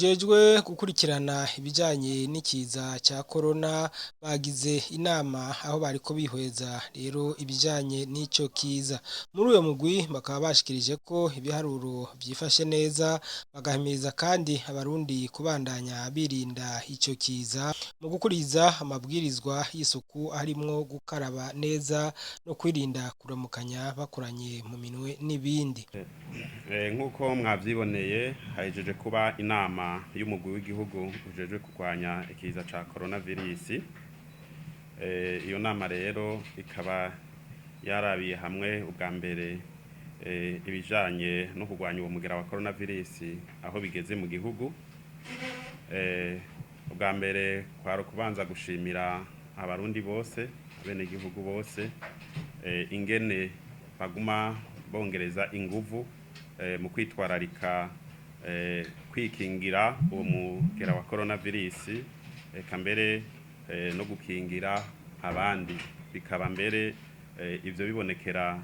bujejwe gukurikirana ibijanye n'ikiza ca corona bagize inama aho bariko bihweza rero ibijanye n'ico kiza. Muri uyo mugwi bakaba bashikirije ko ibiharuro vyifashe neza bagahimiriza kandi abarundi kubandanya birinda ico kiza mu gukuriza amabwirizwa y'isuku harimwo gukaraba neza no kwirinda kuramukanya bakoranye mu minwe n'ibindi. Nk'uko mwavyiboneye hahejeje kuba inama y'umugwi w'igihugu ujejwe kurwanya ikiza ca coronavirus. Iyo nama rero ikaba yarabiye hamwe ubwa mbere ibijanye no kurwanya uwo mugera wa coronavirus aho bigeze mu gihugu. Ubwa mbere kwari kubanza gushimira abarundi bose, abenegihugu bose, ingene baguma bongereza inguvu mu kwitwararika kwikingira uwo mugera wa coronavirus, eka mbere no gukingira abandi. Bikaba mbere ivyo bibonekera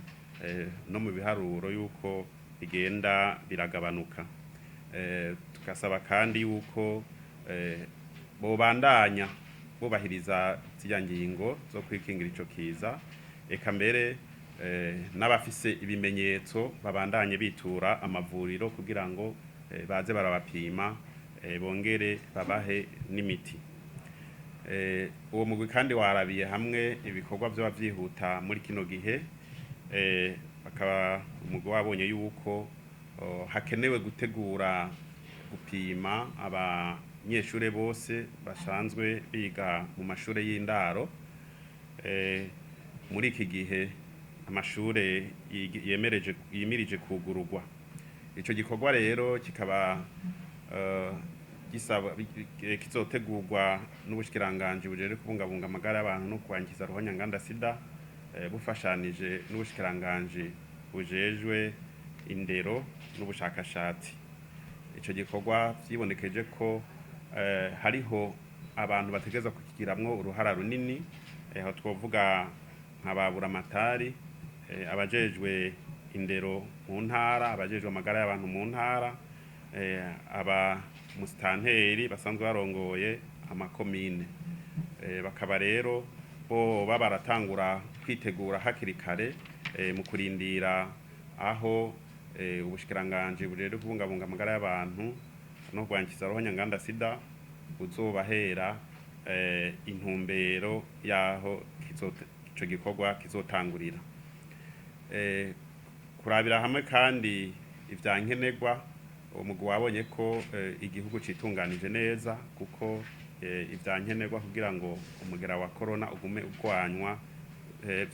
no mu biharuro yuko bigenda biragabanuka. Tugasaba kandi yuko bobandanya bubahiriza ziriya ngingo zo kwikingira ico kiza, eka mbere n'abafise ibimenyetso babandanye bitura amavuriro kugira ngo baze barabapima bongere babahe n'imiti. Uwo mugwi kandi warabiye hamwe ibikorwa vyoba vyihuta muri kino gihe, bakaba umugwi wabonye yuko hakenewe gutegura gupima abanyeshure bose basanzwe biga mu mashure y'indaro. Muri iki gihe amashure yimirije kugururwa. Ico gikorwa rero kikaba kizotegurwa n'ubushikiranganji bujejwe kubungabunga amagara y'abantu no kurwanya ruhonyanganda sida, bufashanije n'ubushikiranganji bujejwe indero n'ubushakashatsi. Ico gikorwa vyibonekeje ko hariho abantu bategerezwa kukigiramwo uruhara runini, aho twovuga nk'ababuramatari, abajejwe indero mu ntara, abajejwe amagara y'abantu mu ntara, aba musitanteri basanzwe barongoye amakomine. Bakaba rero bo baratangura kwitegura hakiri kare mu kurindira aho ubushikiranganji bujejwe kubungabunga amagara y'abantu no kurwanya ruhonyanganda sida buzobahera intumbero yaho ico gikorwa kizotangurira. Kurabira hamwe kandi ivyankenerwa, umugwi wabonye ko igihugu citunganije neza kuko ivyankenerwa kugira ngo umugera wa corona ugume urwanywa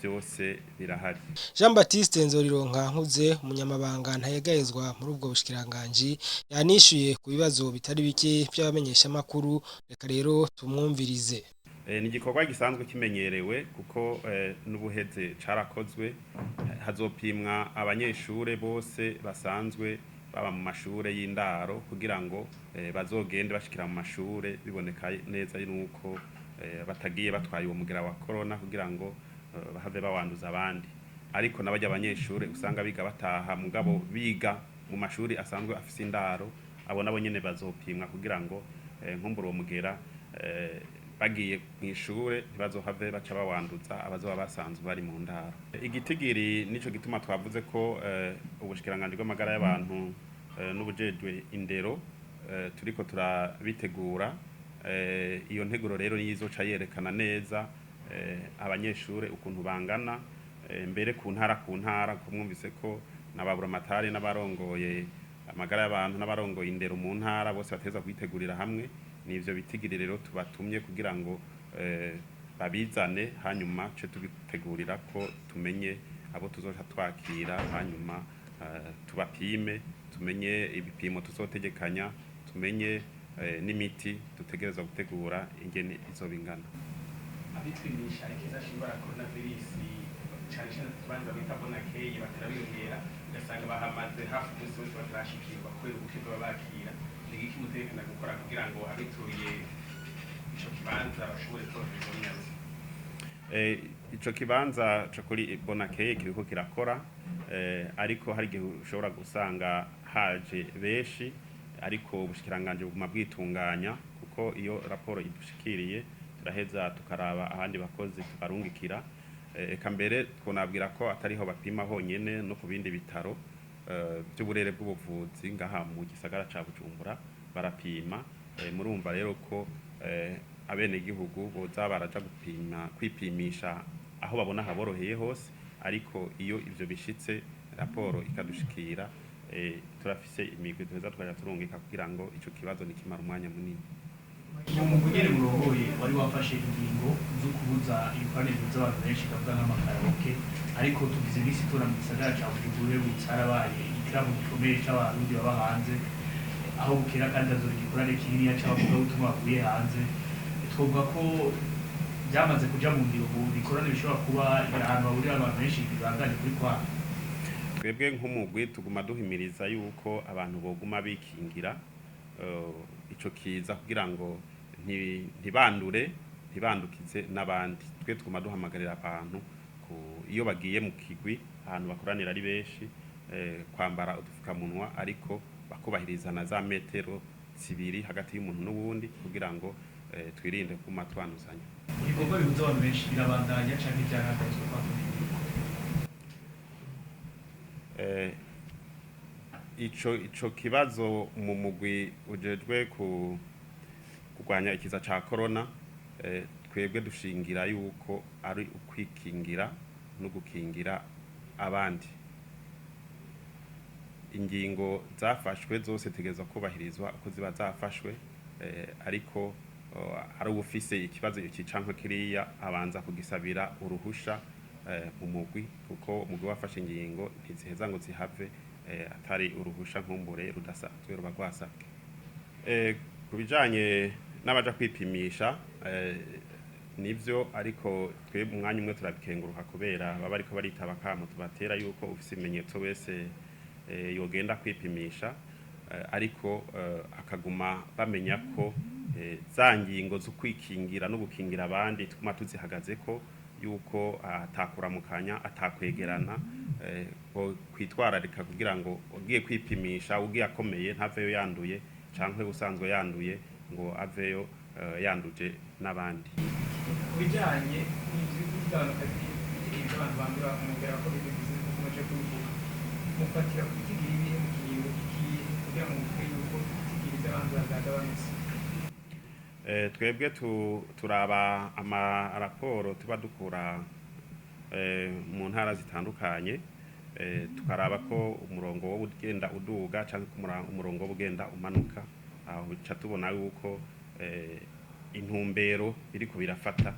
vyose birahari. Jean Baptiste Nzorironka nkuze umunyamabanga ntayegayezwa muri ubwo bushikiranganji yanishuye ku bibazo bitari bike by'abamenyesha makuru. Reka rero tumwumvirize. Ni igikorwa gisanzwe kimenyerewe kuko n'ubuheze carakozwe. Hazopimwa abanyeshure bose basanzwe baba mu mashure y'indaro kugira ngo bazogende bashikira mu mashure biboneka neza nuko batagiye batwaye uwo mugera wa corona kugira ngo bahave bawanduza abandi. Ariko n'abajya abanyeshure usanga biga bataha mugabo biga mu mashuri asanzwe afise indaro, abo nabo nyene bazopimwa kugira ngo nkumbura uwo mugera bagiye mw'ishure ntibazohave baca bawanduza abazoba basanzwe bari mu ndaro. Igitigiri nico gituma twavuze ko ubushikiranganji bw'amagara y'abantu n'ubujejwe indero turiko turabitegura. Iyo nteguro rero nizoca yerekana neza abanyeshure ukuntu bangana, mbere ku ntara kumwumvise ko n'ababuramatari n'abarongoye amagara y'abantu n'abarongoye indero mu ntara bose bateza kwitegurira hamwe. Nivyo bitigiri rero tubatumye kugira ngo babizane, hanyuma ce tubitegurira ko tumenye abo tuzoca twakira, hanyuma tubapime, tumenye ibipimo tuzotegekanya, tumenye n'imiti dutegerezwa gutegura ingene izobingana. Abipimisha ikiza c'indwara coronavirus cane cane tubanza bita bonakeye batarabiyongera, ugasanga bahamaze hafi umunsi wose batarashikirwa kubera ubuke bw'abakira. Iki mutekana gukora kugira ngo abituriye ico kibanza bashobore koroherezwa neza. Ico kibanza cyo kuri bonakeye kiriko kirakora, ariko hari gihe ushobora gusanga haje benshi ariko ubushikiranganje buguma bwitunganya kuko iyo raporo idushikiriye turaheza tukaraba ahandi bakozi tukarungikira eka mbere twonabwira ko atariho bapima honyene no ku bindi bitaro by'uburere bw'ubuvuzi ngaha mu gisagara ca Bujumbura barapima murumva rero ko abene gihugu boza baraja kwipimisha aho babona haboroheye hose ariko iyo ivyo bishitse raporo ikadushikira turafise imigwi duheza twaja turungika kugira ngo ico kibazo nikimara umwanya munini. Mu kugere murongoye wari wafashe ingingo zo kubuza ibikorane by'abantu benshi kavuga nk'amakaraoke ariko tugize imisi tura mu gisagara ca Bujumbura bitsarabaye ikirabo gikomeye c'abarundi baba hanze aho bukera kandi azora igikorane kinini c'abavuga ubutumwa bavuye hanze twovuga ko byamaze kuja mu ngiro bikorane bishobora kuba ahantu hahurira abantu benshi bibanganye kuri kwa twebwe nk'umugwi tuguma duhimiriza yuko abantu boguma bikingira ico kiza kugira ngo ntibandukize n'abandi twe tuguma duhamagarira abantu iyo bagiye mu kigwi ahantu bakoranira ari benshi kwambara udufukamunwa ariko bakubahiriza na za metero zibiri hagati y'umuntu n'uwundi kugira ngo twirinde kuma twanuzanya. Ibikorwa bibuza abantu benshi birabandanya canke byarahagaritswe kwa ico kibazo mu mugwi ujejwe kurwanya ikiza ca corona twebwe dushingira yuko ari ukwikingira no gukingira abandi. Ingingo zafashwe zose tegeza kubahirizwa uko ziba zafashwe ariko ari ufise ikibazo cy'icanka kiriya abanza kugisabira uruhusha mu mugwi kuko umugwi wafashe ingingo ntiziheza ngo zihave atari uruhusha nkumbure rudasanzwe ruba rwasabwe. Kubijanye n'abaja kwipimisha nivyo ariko twe umwanya umwe turabikenguruka kubera baba ariko baritaba kamo tubatera yuko ufise ibimenyetso wese yogenda kwipimisha ariko akaguma bamenya ko za ngingo zo kwikingira no gukingira abandi twuma tuzihagaze ko yuko atakuramukanya atakwegerana kwitwararika kugira ngo ugiye kwipimisha ugiye akomeye ntaveyo yanduye canke usanzwe yanduye ngo aveyo yanduje n'abandi. Kubijanye n'ibyigabanuka by'abantu bandura umugera ko bivuze ko muje kuvuga mufatira kutigira ibiri mu kintu kugira ngo mutwe yuko kutigira abantu bazagabanutse. Twebwe turaba amaraporo tuba dukura mu ntara zitandukanye tukaraba ko umurongo wo ugenda uduga canke umurongo wo ugenda umanuka aho bica tubona yuko intumbero iriko birafata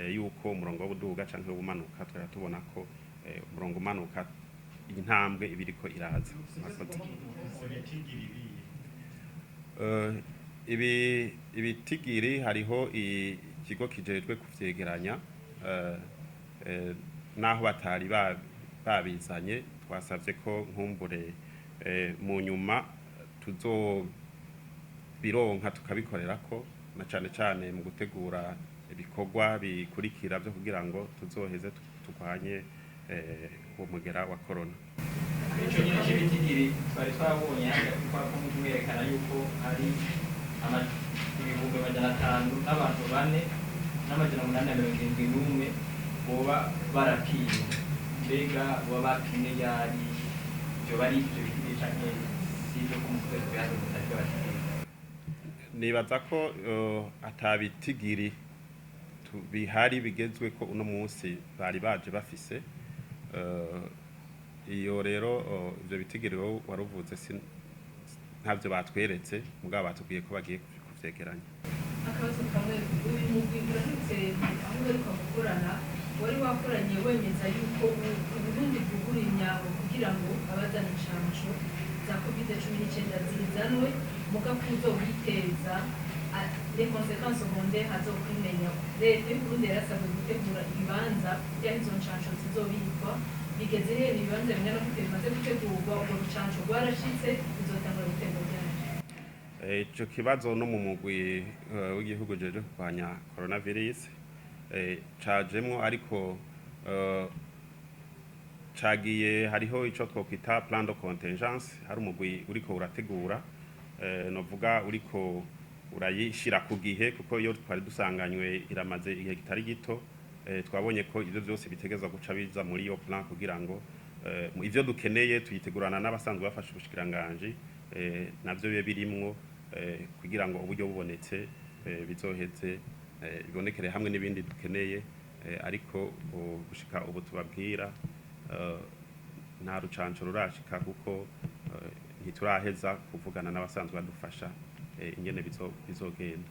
yuko umurongo wo uduga canke umanuka twara tubona ko umurongo umanuka intambwe ibiriko iraza. Ibitigiri hariho ikigo kijejwe kuvyegeranya naho batari babizanye twasavye ko nkumbure mu nyuma tuzobironka tukabikorerako na cane mu gutegura ibikorwa bikurikira byo kugira ngo tuzoheze turwanye umugera wa corona. Ico nyine cy'ibitigiri twari twabonye kwa kumwerekana yuko hari ibihumbi 500 n'abantu 4 n'amajana 871 boba barapimwe mbega boba bapimwe yari byo bari ivyo bitigiri canke sivyo kumutwe twaje mutari bashikira. Nibaza ko atabitigiri bihari bigezwe ko uno munsi bari baje bafise iyo rero ivyo bitigiri waruvuze ntavyo batweretse mugabo batubwiye ko bagiye kuvyegeranya. Akabazo kamwe uyu mugwi uranitse aho bariko gukorana wari wakoranye wemeza yuko Burundi bwugura imyango kugira ngo abazana inshansho za COVID-19 zizanwe muga kuzo witeza les conséquences secondaires hazokwimenya. Leta y'u Burundi yarasabwe gutegura ibibanza by'aho izo nshansho zizobikwa bigeze rero ibibanza bimwe no bimaze gutegurwa ubwo rucansho rwarashitse bizotangura gutegurwa ryari. Ico kibazo no mu mugwi w'igihugu jeje kurwanya coronavirus cajemwo ariko cagiye hariho ico twokwita plan de contingence hari umugwi uriko urategura novuga uriko urayishira ku gihe kuko iyo twari dusanganywe iramaze igihe kitari gito twabonye ko ivyo byose bitegezwa guca biza muri iyo plan kugira ngo ivyo dukeneye tuyitegurana n'abasanzwe bafasha ubushikiranganje navyo bibe birimwo kugira ngo uburyo bubonetse bizoheze bibonekere hamwe n'ibindi dukeneye ariko gushika ubu tubabwira nta rucanco rurashika kuko ntituraheza kuvugana n'abasanzwe badufasha ingene bizogenda.